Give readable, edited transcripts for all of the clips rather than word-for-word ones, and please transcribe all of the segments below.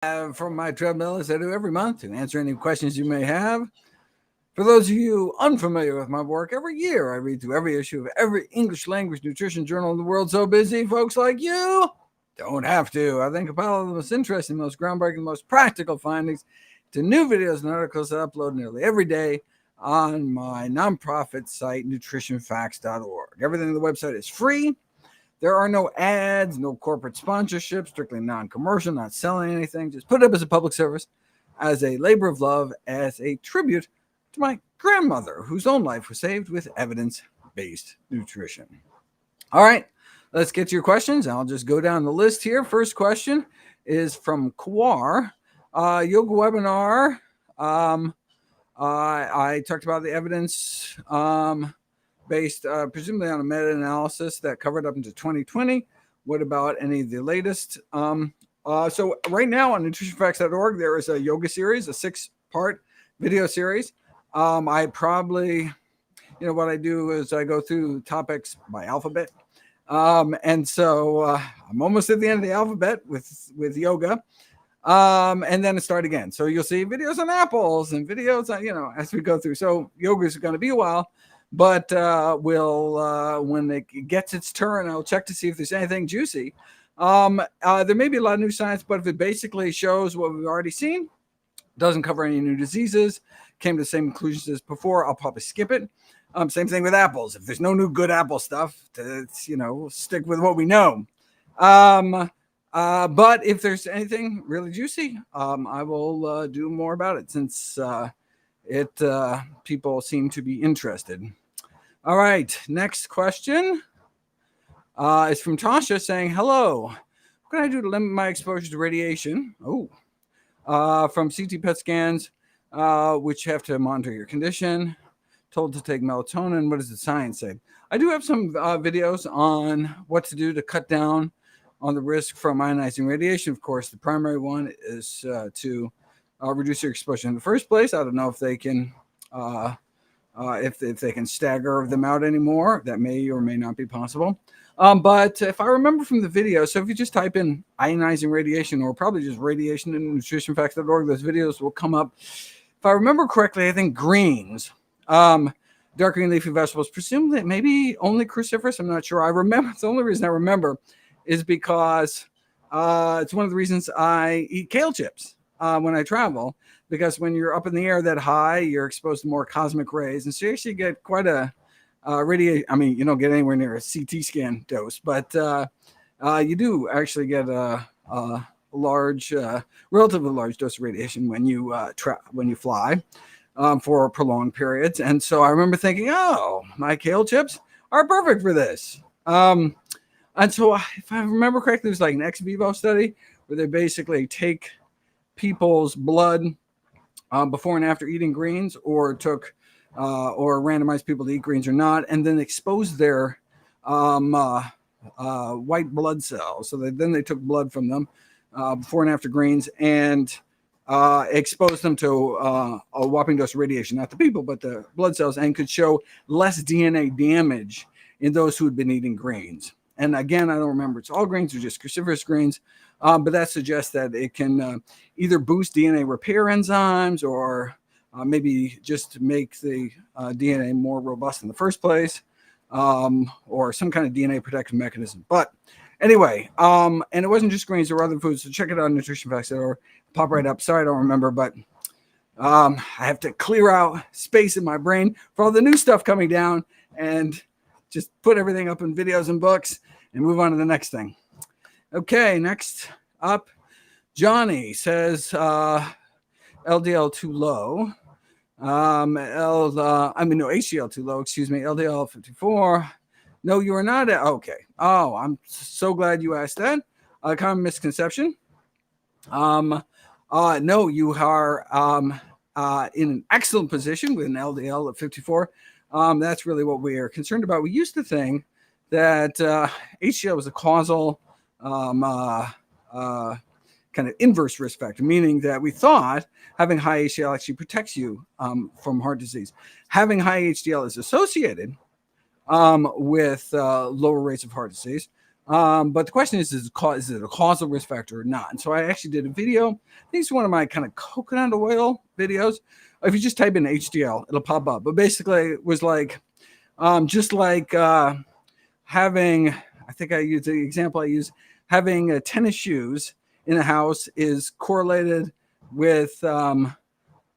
from my treadmill as I do every month to answer any questions you may have. For those of you unfamiliar with my work, every year I read through every issue of every English language nutrition journal in the world. So busy, folks like you don't have to. I then compile the most interesting, most groundbreaking, most practical findings to new videos and articles that I upload nearly every day on my nonprofit site, NutritionFacts.org. Everything on the website is free. There are no ads, no corporate sponsorships, strictly non-commercial, not selling anything. Just put it up as a public service, as a labor of love, as a tribute to my grandmother, whose own life was saved with evidence-based nutrition. All right, let's get to your questions. I'll just go down the list here. First question is from Kawar. Yoga webinar. I talked about the evidence based presumably on a meta-analysis that covered up into 2020. What about any of the latest? So right now on NutritionFacts.org, there is a yoga series, a 6-part video series. I probably, what I do is I go through topics by alphabet. And so I'm almost at the end of the alphabet with yoga. And then it start again. So you'll see videos on apples and videos on, as we go through. So yoga is going to be a while. But when it gets its turn, I'll check to see if there's anything juicy. There may be a lot of new science, but if it basically shows what we've already seen, doesn't cover any new diseases, came to the same conclusions as before, I'll probably skip it. Same thing with apples. If there's no new good apple stuff, we'll stick with what we know. But if there's anything really juicy, I will do more about it since people seem to be interested. All right, next question is from Tasha saying, hello, what can I do to limit my exposure to radiation? From CT PetScans, which have to monitor your condition, told to take melatonin. What does the science say? I do have some videos on what to do to cut down on the risk from ionizing radiation. Of course, the primary one is to reduce your exposure in the first place. I don't know if they can if they can stagger them out anymore. That may or may not be possible. But if I remember from the video, so if you just type in ionizing radiation or probably just radiation in NutritionFacts.org, those videos will come up. If I remember correctly, I think greens, dark green leafy vegetables, presumably maybe only cruciferous. I'm not sure. I remember. It's the only reason I remember is because it's one of the reasons I eat kale chips when I travel, because when you're up in the air that high, you're exposed to more cosmic rays. And so you actually get quite a radiation. I mean, you don't get anywhere near a CT scan dose, but you do actually get a large, relatively large dose of radiation when you fly for prolonged periods. And so I remember thinking, oh, my kale chips are perfect for this. And so if I remember correctly, there's like an ex vivo study where they basically take people's blood before and after eating greens, or randomized people to eat greens or not, and then expose their white blood cells. So then they took blood from them before and after greens and exposed them to a whopping dose of radiation, not the people, but the blood cells, and could show less DNA damage in those who had been eating greens. And again, I don't remember it's all greens or just cruciferous greens, but that suggests that it can either boost DNA repair enzymes or maybe just make the DNA more robust in the first place, or some kind of DNA protective mechanism. But anyway, and it wasn't just greens, there were other foods. So check it out on NutritionFacts.org. Pop right up. Sorry, I don't remember, but I have to clear out space in my brain for all the new stuff coming down and just put everything up in videos and books and move on to the next thing. Okay, next up, Johnny says LDL too low. HDL too low, excuse me, LDL 54. No, you are not. Okay. Oh, I'm so glad you asked that. Common misconception. No, you are in an excellent position with an LDL of 54. That's really what we are concerned about. We used to think that HDL was a causal kind of inverse risk factor, meaning that we thought having high HDL actually protects you from heart disease. Having high HDL is associated with lower rates of heart disease. But the question is it a causal risk factor or not? And so I actually did a video. I think it's one of my kind of coconut oil videos. If you just type in HDL, it'll pop up. But basically, it was like just like having, I think I used the example I use, having tennis shoes in a house is correlated with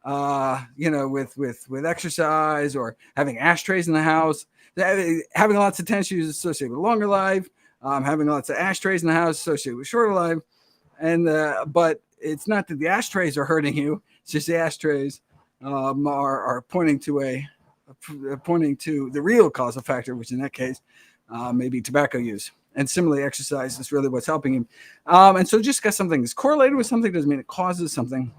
with exercise, or having ashtrays in the house. Having lots of tennis shoes is associated with longer life. Having lots of ashtrays in the house is associated with shorter life. And but it's not that the ashtrays are hurting you; it's just the ashtrays are pointing to the real causal factor, which in that case maybe tobacco use. And similarly, exercise is really what's helping him. And so just because something is correlated with something doesn't mean it causes something.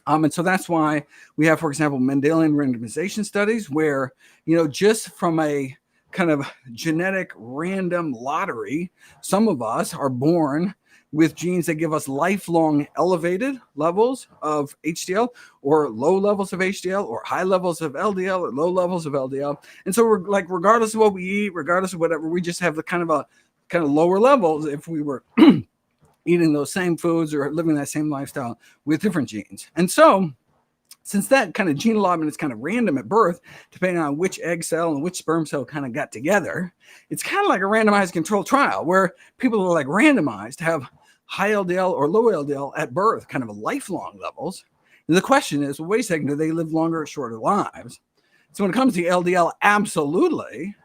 And so that's why we have, for example, Mendelian randomization studies where, just from a kind of genetic random lottery, some of us are born with genes that give us lifelong elevated levels of HDL, or low levels of HDL, or high levels of LDL, or low levels of LDL. And so we're like, regardless of what we eat, regardless of whatever, we just have the kind of lower levels if we were eating those same foods or living that same lifestyle with different genes. And so since that kind of gene allotment is kind of random at birth, depending on which egg cell and which sperm cell kind of got together, it's kind of like a randomized controlled trial where people are like randomized to have high LDL or low LDL at birth, kind of lifelong levels. And the question is, well, wait a second, do they live longer or shorter lives? So when it comes to LDL, absolutely.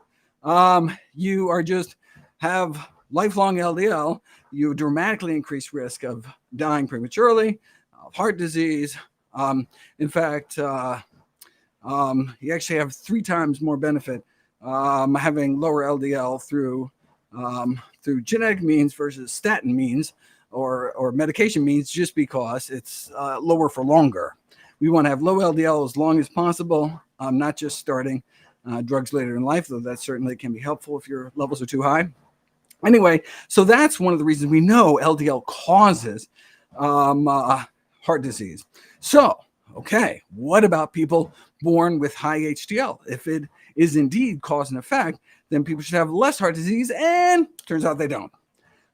You are just have lifelong LDL, you dramatically increase risk of dying prematurely, of heart disease. In fact, you actually have 3 times more benefit having lower LDL through genetic means versus statin means or medication means, just because it's lower for longer. We want to have low LDL as long as possible, not just starting drugs later in life, though that certainly can be helpful if your levels are too high. Anyway, so that's one of the reasons we know LDL causes heart disease. So, okay, what about people born with high HDL? If it is indeed cause and effect, then people should have less heart disease, and turns out they don't.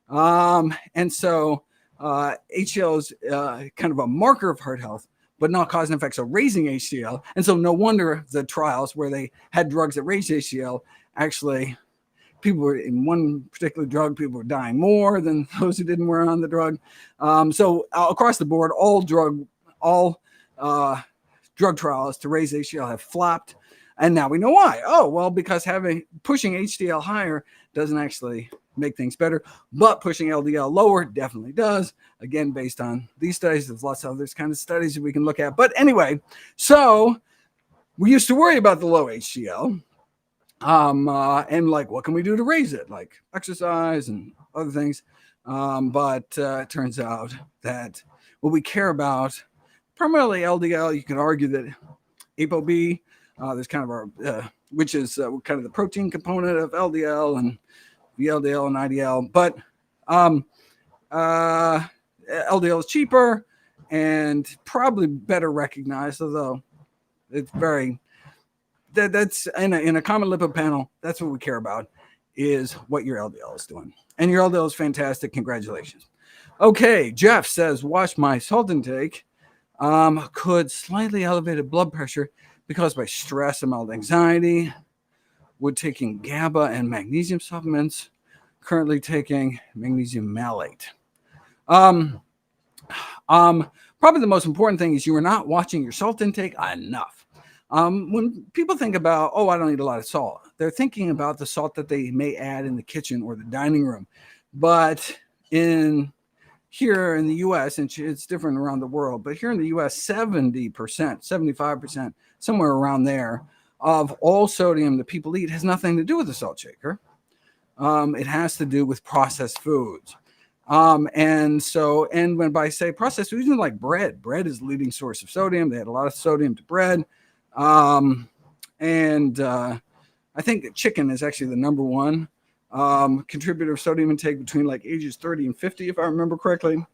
And so HDL is kind of a marker of heart health, but not cause and effect, so raising HDL. And so no wonder the trials where they had drugs that raised HDL, actually people were in one particular drug, people were dying more than those who didn't wear on the drug. So across the board, all drug trials to raise HDL have flopped. And now we know why. Oh, well, because pushing HDL higher doesn't actually make things better, but pushing LDL lower definitely does. Again, based on these studies, there's lots of other kind of studies that we can look at. But anyway, so we used to worry about the low HDL. And like, what can we do to raise it? Like exercise and other things. But it turns out that what we care about, primarily LDL, you can argue that ApoB, there's kind of our, which is kind of the protein component of LDL and VLDL and IDL. But LDL is cheaper and probably better recognized, although it's that's in a common lipid panel. That's what we care about, is what your LDL is doing. And your LDL is fantastic. Congratulations. Okay, Jeff says, watch my salt intake. Could slightly elevated blood pressure be caused by stress and mild anxiety? Would taking GABA and magnesium supplements. Currently taking magnesium malate. Probably the most important thing is you are not watching your salt intake enough. When people think about, I don't eat a lot of salt, they're thinking about the salt that they may add in the kitchen or the dining room. But here in the U.S., and it's different around the world, but here in the U.S., 70%, 75%, somewhere around there, of all sodium that people eat has nothing to do with the salt shaker. It has to do with processed foods. And when I say processed foods, like bread is the leading source of sodium. They add a lot of sodium to bread. I think chicken is actually the number one contributor of sodium intake between like ages 30 and 50, if I remember correctly.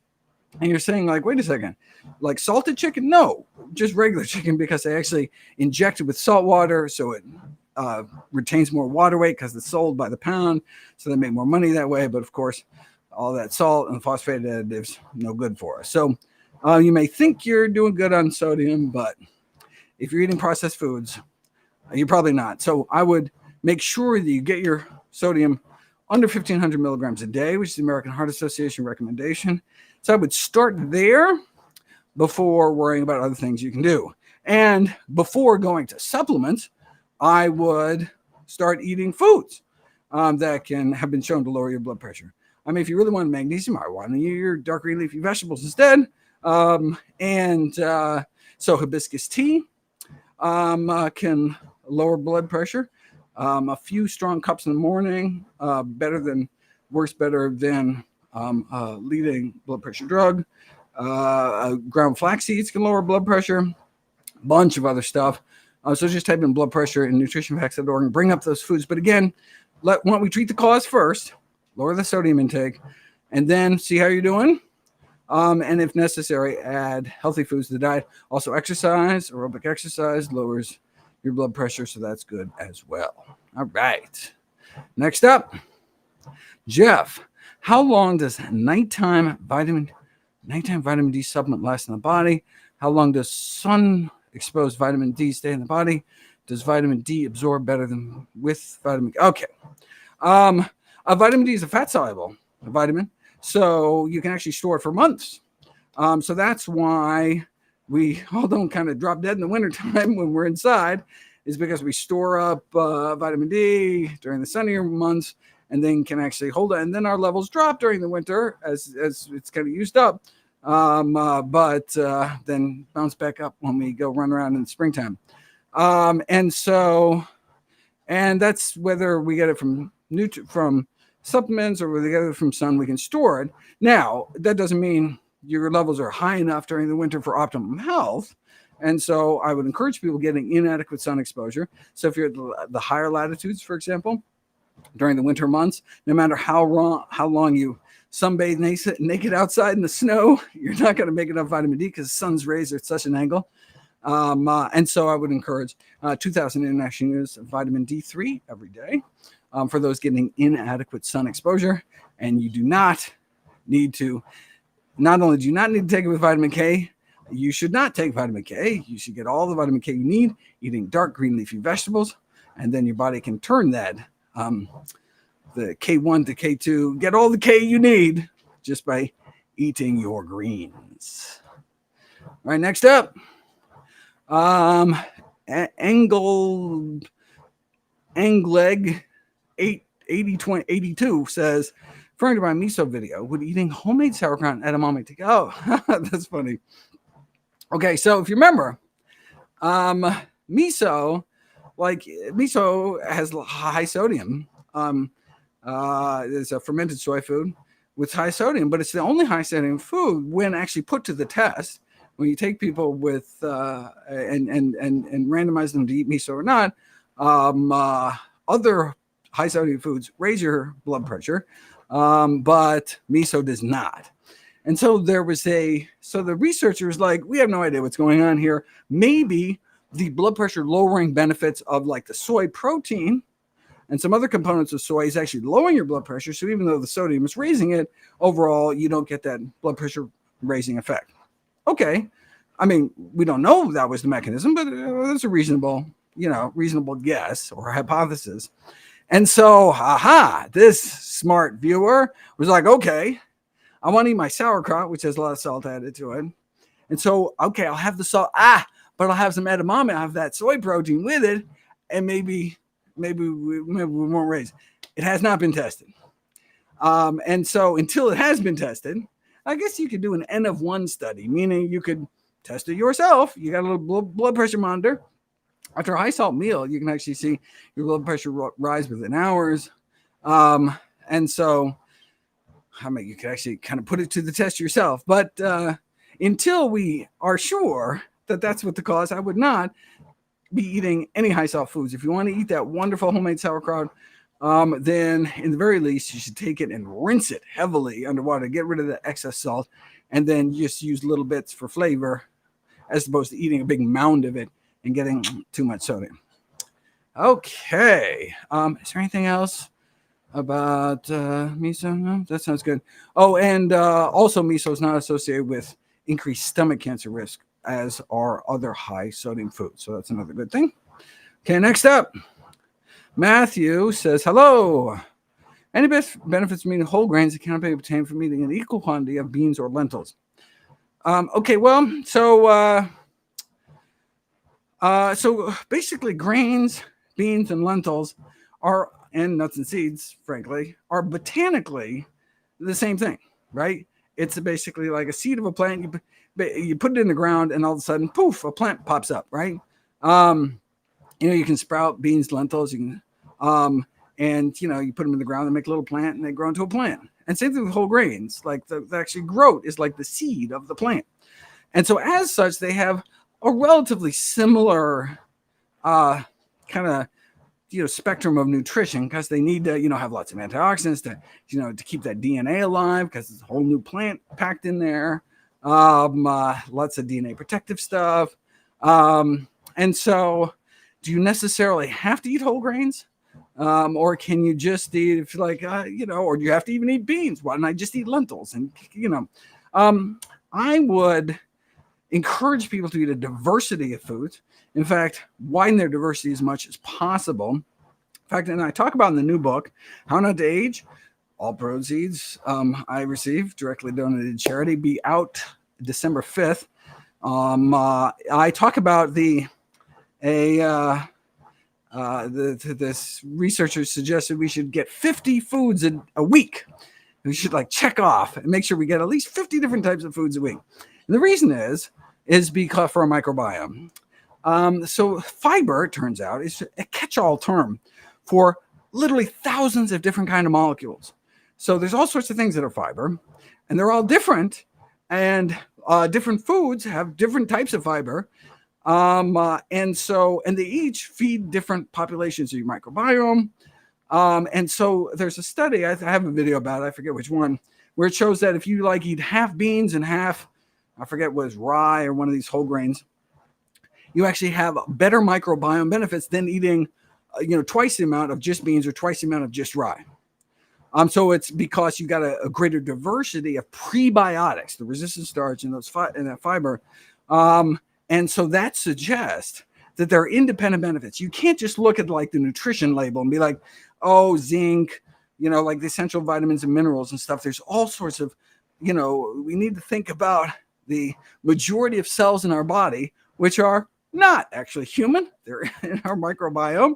And you're saying like, wait a second, like salted chicken? No, just regular chicken, because they actually inject it with salt water. So it retains more water weight because it's sold by the pound, so they make more money that way. But of course, all that salt and phosphate additives no good for us. So you may think you're doing good on sodium, but if you're eating processed foods, you're probably not. So I would make sure that you get your sodium under 1,500 milligrams a day, which is the American Heart Association recommendation. So I would start there before worrying about other things you can do. And before going to supplements, I would start eating foods that can have been shown to lower your blood pressure. I mean, if you really want magnesium, I want to eat your dark green leafy vegetables instead. So hibiscus tea can lower blood pressure. A few strong cups in the morning, works better than leading blood pressure drug. Ground flax seeds can lower blood pressure. A bunch of other stuff. So just type in blood pressure in NutritionFacts.org and bring up those foods. But again, why don't we treat the cause first, lower the sodium intake, and then see how you're doing. And if necessary, add healthy foods to the diet. Also exercise, aerobic exercise lowers your blood pressure, so that's good as well. All right. Next up, Jeff, how long does nighttime vitamin D supplement last in the body? How long does sun-exposed vitamin D stay in the body? Does vitamin D absorb better than with vitamin D? Okay. Vitamin D is a fat-soluble vitamin, so you can actually store it for months. So that's why we all don't kind of drop dead in the wintertime when we're inside, is because we store up vitamin D during the sunnier months and then can actually hold it. And then our levels drop during the winter as it's kind of used up, but then bounce back up when we go run around in the springtime. And that's whether we get it from supplements or whether we get it from sun, we can store it. Now, that doesn't mean your levels are high enough during the winter for optimum health. And so I would encourage people getting inadequate sun exposure. So if you're at the higher latitudes, for example, during the winter months, no matter how long you sunbathe naked outside in the snow, you're not going to make enough vitamin D because the sun's rays are at such an angle. And so I would encourage 2,000 international units of vitamin D3 every day for those getting inadequate sun exposure. And you do not need to, not only do you not need to take it with vitamin K, you should not take vitamin K. You should get all the vitamin K you need eating dark green leafy vegetables, and then your body can turn that the K1 to K2, get all the K you need just by eating your greens. All right, next up, Angleg 8082 says, referring to my miso video, would eating homemade sauerkraut and edamame take? Oh, that's funny. Okay, so if you remember, miso has high sodium. It's a fermented soy food with high sodium, but it's the only high sodium food when actually put to the test. When you take people with and randomize them to eat miso or not, other high sodium foods raise your blood pressure, but miso does not. And so the researchers we have no idea what's going on here. Maybe the blood pressure lowering benefits of like the soy protein and some other components of soy is actually lowering your blood pressure. So even though the sodium is raising it, overall, you don't get that blood pressure raising effect. Okay. I mean, we don't know that was the mechanism, but that's a reasonable guess or hypothesis. And so, this smart viewer was like, okay, I want to eat my sauerkraut, which has a lot of salt added to it. And so, okay, I'll have the salt, but I'll have some edamame. I'll have that soy protein with it, and maybe we won't raise. It has not been tested. And so until it has been tested, I guess you could do an N of 1 study, meaning you could test it yourself. You got a little blood pressure monitor. After a high salt meal, you can actually see your blood pressure rise within hours. And so, you can actually kind of put it to the test yourself. But until we are sure that that's what the cause, I would not be eating any high salt foods. If you want to eat that wonderful homemade sauerkraut, then in the very least, you should take it and rinse it heavily underwater, get rid of the excess salt, and then just use little bits for flavor as opposed to eating a big mound of it and getting too much sodium. Okay. Is there anything else about miso? No, that sounds good. Oh, and also miso is not associated with increased stomach cancer risk as are other high sodium foods. So that's another good thing. Okay, next up, Matthew says, hello. Any best benefits from eating whole grains that cannot be obtained from eating an equal quantity of beans or lentils? Okay, well, so basically grains, beans, and lentils are, and nuts and seeds, frankly, are botanically the same thing, right? It's basically like a seed of a plant. You put it in the ground, and all of a sudden, poof, a plant pops up, right? You can sprout beans, lentils, you can, and you put them in the ground and make a little plant, and they grow into a plant. And same thing with whole grains. Like the actually growth is like the seed of the plant, and so as such, they have a relatively similar kind of spectrum of nutrition because they need to have lots of antioxidants to keep that DNA alive because it's a whole new plant packed in there. Lots of DNA protective stuff, and so do you necessarily have to eat whole grains, or can you just eat if or do you have to even eat beans? Why don't I just eat lentils? And I would encourage people to eat a diversity of foods. In fact, widen their diversity as much as possible. In fact, and I talk about in the new book, How Not to Age, all proceeds I receive directly donated to charity, be out December 5th. I talk about this researcher suggested we should get 50 foods a week. We should check off and make sure we get at least 50 different types of foods a week. And the reason is because for our microbiome. So fiber, it turns out, is a catch-all term for literally thousands of different kind of molecules. So there's all sorts of things that are fiber, and they're all different. And different foods have different types of fiber. And they each feed different populations of your microbiome. And so there's a study, I have a video about it, I forget which one, where it shows that if you eat half beans and half, I forget what was rye or one of these whole grains, you actually have better microbiome benefits than eating, twice the amount of just beans or twice the amount of just rye. So it's because you got a greater diversity of prebiotics, the resistant starch and that fiber. And so that suggests that there are independent benefits. You can't just look at the nutrition label and be like, oh, zinc, the essential vitamins and minerals and stuff. There's all sorts of, we need to think about the majority of cells in our body, which are not actually human. They're in our microbiome.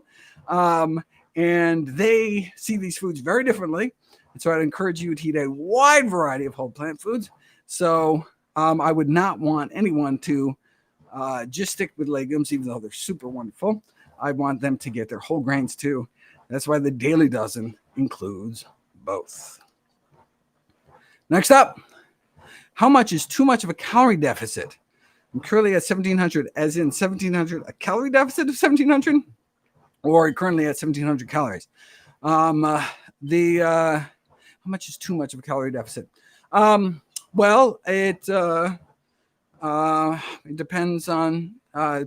And they see these foods very differently. And so I'd encourage you to eat a wide variety of whole plant foods. So I would not want anyone to just stick with legumes, even though they're super wonderful. I want them to get their whole grains too. That's why the Daily Dozen includes both. Next up, how much is too much of a calorie deficit? I'm currently at 1,700, as in 1,700, a calorie deficit of 1,700, or currently at 1,700 calories. How much is too much of a calorie deficit? Well, it depends on a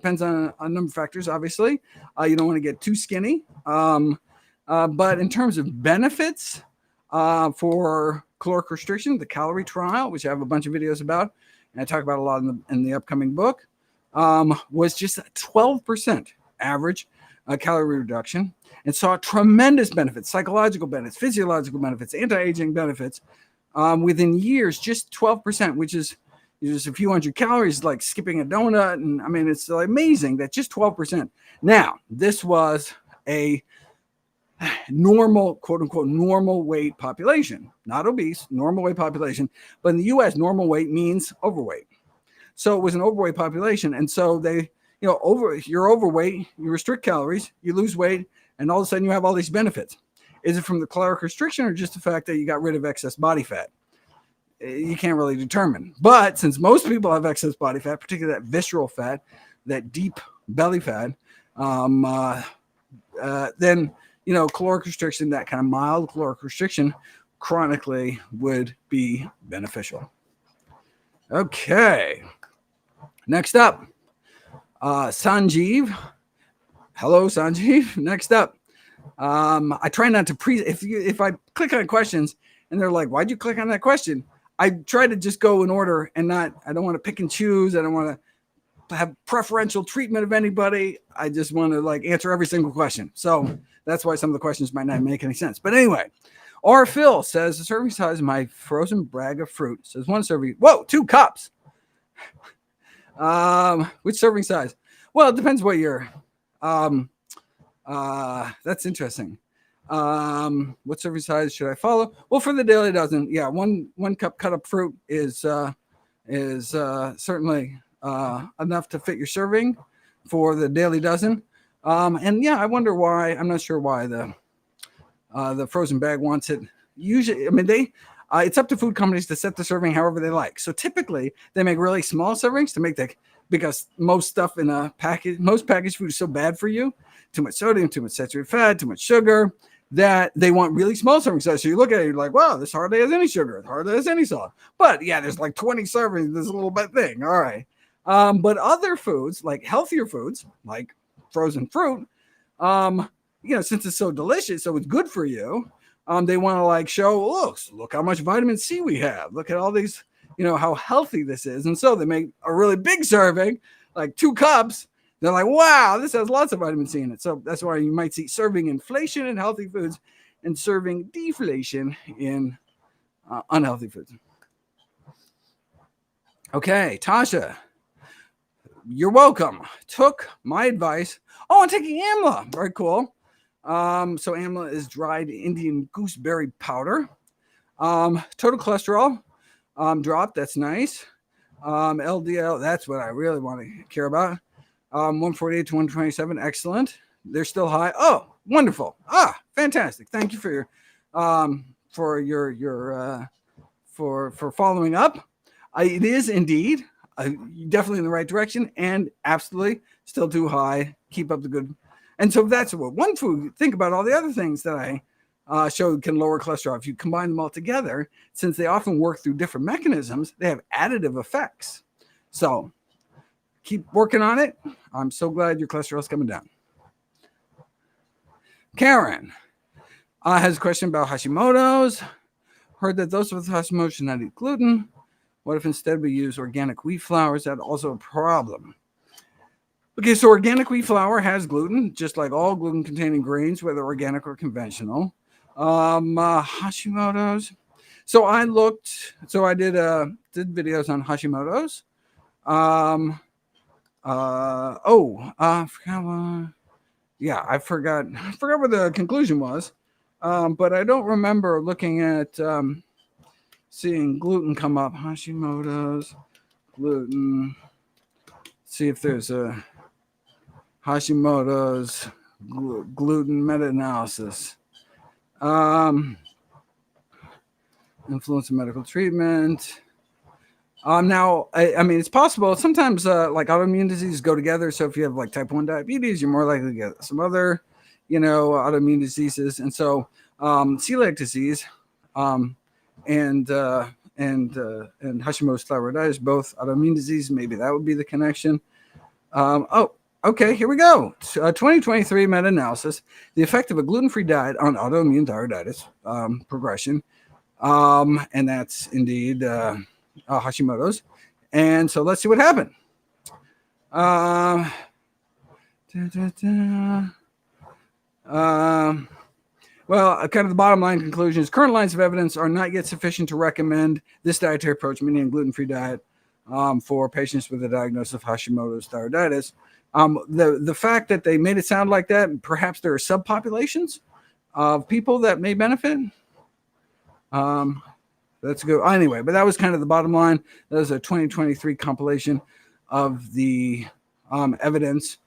number of factors. Obviously, you don't want to get too skinny. But in terms of benefits for caloric restriction, the calorie trial, which I have a bunch of videos about, and I talk about a lot in the upcoming book, was just a 12% average calorie reduction, and saw tremendous benefits, psychological benefits, physiological benefits, anti-aging benefits within years. Just 12%, which is just a few hundred calories, like skipping a donut. And I mean, it's amazing that just 12%. Now, this was a normal, quote unquote, normal weight population, not obese, normal weight population. But in the US, normal weight means overweight. So it was an overweight population. And so they, you're overweight, you restrict calories, you lose weight, and all of a sudden you have all these benefits. Is it from the caloric restriction or just the fact that you got rid of excess body fat? You can't really determine. But since most people have excess body fat, particularly that visceral fat, that deep belly fat, then caloric restriction, that kind of mild caloric restriction, chronically would be beneficial. Okay. Next up, Sanjeev Hello, Sanjeev. Next up, I try not to if I click on questions and they're like, "Why'd you click on that question?" I try to just go in order and not. I don't want to pick and choose. I don't want to have preferential treatment of anybody. I just want to like answer every single question. So that's why some of the questions might not make any sense. But anyway, R. Phil says the serving size of my frozen bag of fruit says 1 serving. Whoa, 2 cups. Which serving size? Well, it depends what you're. That's interesting. What serving size should I follow? Well, for the daily dozen, yeah, one cup cut up fruit is certainly enough to fit your serving for the daily dozen. And yeah, I wonder why. I'm not sure why the frozen bag wants it. Usually, I mean, it's up to food companies to set the serving however they like. So typically, they make really small servings to make because most stuff in most packaged food is so bad for you. Too much sodium, too much saturated fat, too much sugar, that they want really small serving size. So you look at it, you're like, wow, this hardly has any sugar. It hardly has any salt. But yeah, there's like 20 servings, this little bit thing. All right. But other foods, like healthier foods, like frozen fruit, since it's so delicious, so it's good for you, they want to like show, look how much vitamin C we have. Look at all these, how healthy this is. And so they make a really big serving, like 2 cups. They're like, wow, this has lots of vitamin C in it. So that's why you might see serving inflation in healthy foods and serving deflation in unhealthy foods. Okay, Tasha, you're welcome. Took my advice. Oh, I'm taking amla. Very cool. So amla is dried Indian gooseberry powder. Total cholesterol dropped. That's nice. LDL, that's what I really want to care about. 148 to 127. Excellent. They're still high. Oh, wonderful. Fantastic. Thank you for for following up. It is indeed definitely in the right direction and absolutely still too high. Keep up the good. And so that's what one food. Think about all the other things that I showed can lower cholesterol. If you combine them all together, since they often work through different mechanisms, they have additive effects. So keep working on it. I'm so glad your cholesterol is coming down. Karen has a question about Hashimoto's. Heard that those with Hashimoto should not eat gluten. What if instead we use organic wheat flour? Is that also a problem? Okay, so organic wheat flour has gluten, just like all gluten-containing grains, whether organic or conventional. Hashimoto's. So I did videos on Hashimoto's. I forgot what the conclusion was. But I don't remember looking at seeing gluten come up. Hashimoto's, gluten. See if there's a Hashimoto's gluten meta-analysis. Influence of medical treatment. Now, I mean, it's possible. Sometimes, like autoimmune diseases go together. So if you have like type 1 diabetes, you're more likely to get some other, autoimmune diseases. And so celiac disease and Hashimoto's thyroiditis, both autoimmune disease, maybe that would be the connection. Okay, here we go. 2023 meta-analysis, the effect of a gluten-free diet on autoimmune thyroiditis progression. And that's indeed Hashimoto's. And so let's see what happened. Well, kind of the bottom line conclusion is current lines of evidence are not yet sufficient to recommend this dietary approach, meaning a gluten-free diet, for patients with a diagnosis of Hashimoto's thyroiditis. The fact that they made it sound like that, perhaps there are subpopulations of people that may benefit. That's good. Anyway, but that was kind of the bottom line. That was a 2023 compilation of the evidence.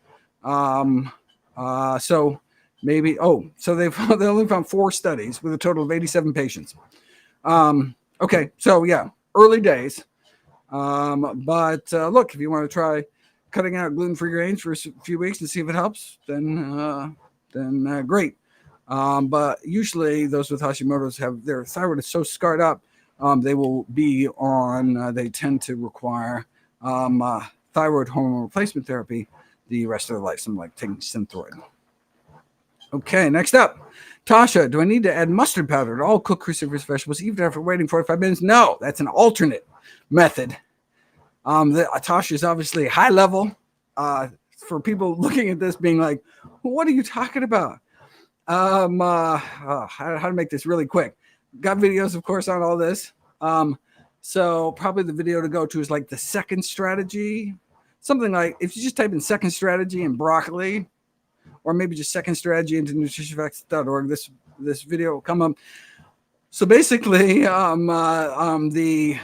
So maybe, so they only found 4 studies with a total of 87 patients. Okay, so yeah, early days. But look, if you want to try cutting out gluten-free grains for a few weeks and see if it helps, then great. But usually those with Hashimoto's have their thyroid is so scarred up, they will be on, they tend to require thyroid hormone replacement therapy the rest of their life, something like taking Synthroid. Okay, next up. Tasha, do I need to add mustard powder to all cooked cruciferous vegetables even after waiting 45 minutes? No, that's an alternate method. Tasha is obviously high level. For people looking at this being like, what are you talking about? How to make this really quick. Got videos, of course, on all this. So probably the video to go to is like the second strategy. Something like, if you just type in second strategy and broccoli, or maybe just second strategy into NutritionFacts.org, this video will come up. So basically, the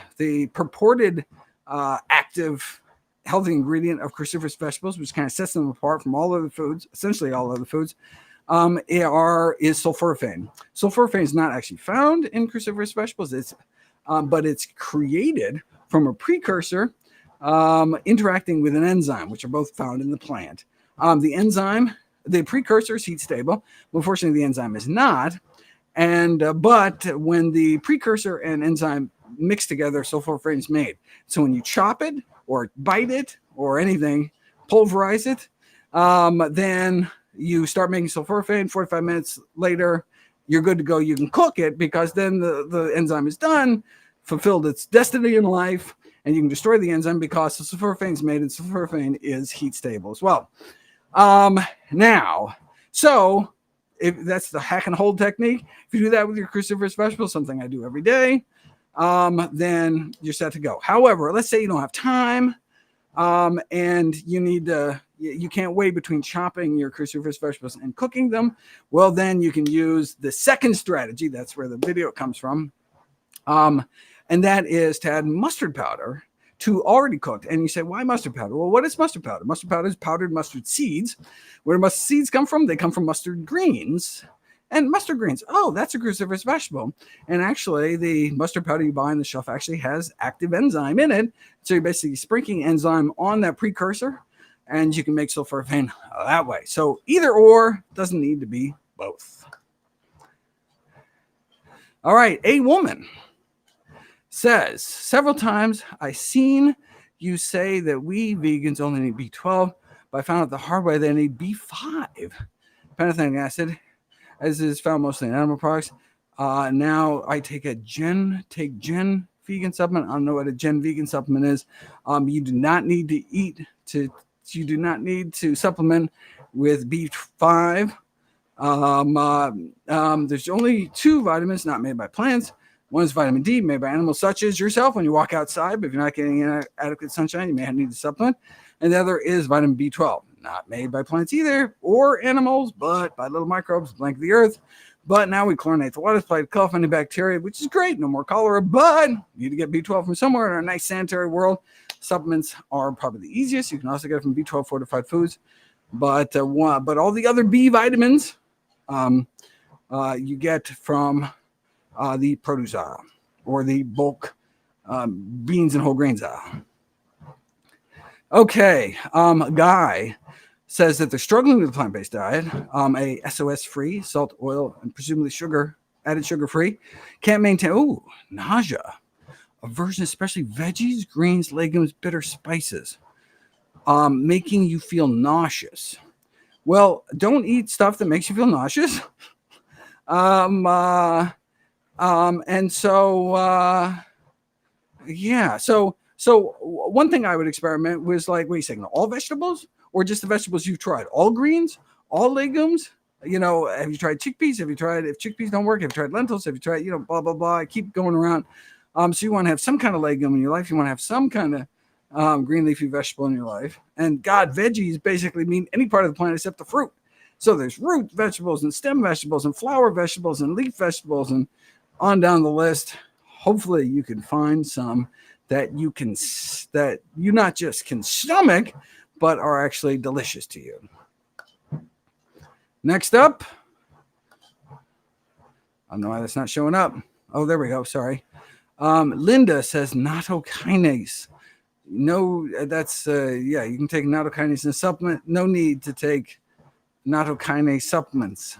purported active healthy ingredient of cruciferous vegetables, which kind of sets them apart from all other foods, essentially all other foods, is sulforaphane. Sulforaphane is not actually found in cruciferous vegetables, but it's created from a precursor interacting with an enzyme, which are both found in the plant. The precursor is heat stable. Unfortunately, the enzyme is not. But when the precursor and enzyme mix together, sulforaphane is made. So when you chop it or bite it or anything, pulverize it, then you start making sulforaphane. 45 minutes later, you're good to go. You can cook it because then the enzyme is done, fulfilled its destiny in life, and you can destroy the enzyme because the sulforaphane is made, and sulforaphane is heat stable as well. So if that's the hack and hold technique, if you do that with your cruciferous vegetables, something I do every day, then you're set to go. However, let's say you don't have time, and you can't wait between chopping your cruciferous vegetables and cooking them. Well, then you can use the second strategy. That's where the video comes from. And that is to add mustard powder to already cooked. And you say, why mustard powder? Well, what is mustard powder? Mustard powder is powdered mustard seeds. Where do mustard seeds come from? They come from mustard greens. And mustard greens, that's a cruciferous vegetable. And actually, the mustard powder you buy on the shelf actually has active enzyme in it. So you're basically sprinkling enzyme on that precursor, and you can make sulforaphane that way. So either or, doesn't need to be both. All right, a woman says, several times I've seen you say that we vegans only need B12, but I found out the hard way they need B5. Pantothenic acid, as is found mostly in animal products. Now I take Gen vegan supplement. I don't know what a Gen vegan supplement is. You do not need to supplement with B5. There's only 2 vitamins not made by plants. One is vitamin D, made by animals such as yourself when you walk outside, but if you're not getting adequate sunshine, you may need to supplement. And the other is vitamin B12, not made by plants either, or animals, but by little microbes blank the earth. But now we chlorinate the water supply to kill off any bacteria, which is great, no more cholera, but you need to get B12 from somewhere in our nice sanitary world. Supplements are probably the easiest. You can also get it from B12 fortified foods, but all the other B vitamins you get from the produce aisle or the bulk beans and whole grains aisle. Okay, Guy says that they're struggling with a plant-based diet, a SOS-free, salt, oil, and presumably added sugar-free, can't maintain, nausea, aversion, especially veggies, greens, legumes, bitter spices, making you feel nauseous. Well, don't eat stuff that makes you feel nauseous. So one thing I would experiment was like, what are you saying, all vegetables or just the vegetables you've tried? All greens, all legumes? Have you tried chickpeas? If chickpeas don't work, have you tried lentils? Have you tried, blah, blah, blah. I keep going around. So you want to have some kind of legume in your life. You want to have some kind of green leafy vegetable in your life. And veggies basically mean any part of the plant except the fruit. So there's root vegetables and stem vegetables and flower vegetables and leaf vegetables and on down the list. Hopefully you can find some that you not just can stomach, but are actually delicious to you. Next up, I don't know why that's not showing up. Oh, there we go. Sorry. Linda says nattokinase. No, that's you can take nattokinase in a supplement. No need to take nattokinase supplements.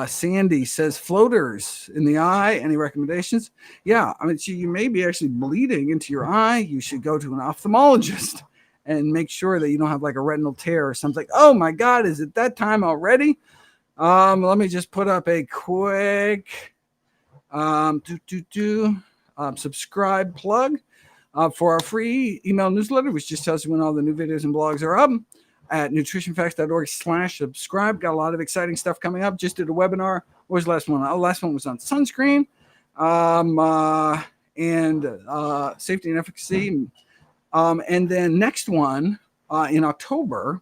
Sandy says floaters in the eye. Any recommendations? Yeah, you may be actually bleeding into your eye. You should go to an ophthalmologist and make sure that you don't have like a retinal tear or something. Oh my God, is it that time already? Let me just put up a quick subscribe plug for our free email newsletter, which just tells you when all the new videos and blogs are up at NutritionFacts.org/subscribe. Got a lot of exciting stuff coming up. Just did a webinar. What was the last one? Last one was on sunscreen and safety and efficacy. And then next one in October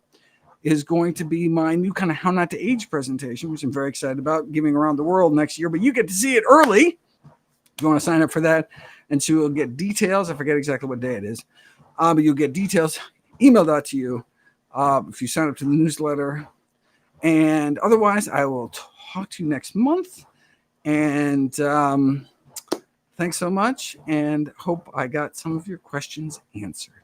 is going to be my new kind of how not to age presentation, which I'm very excited about, giving around the world next year. But you get to see it early. If you want to sign up for that, and so you'll get details. I forget exactly what day it is, but you'll get details emailed out to you if you sign up to the newsletter. And otherwise, I will talk to you next month. And thanks so much, and hope I got some of your questions answered.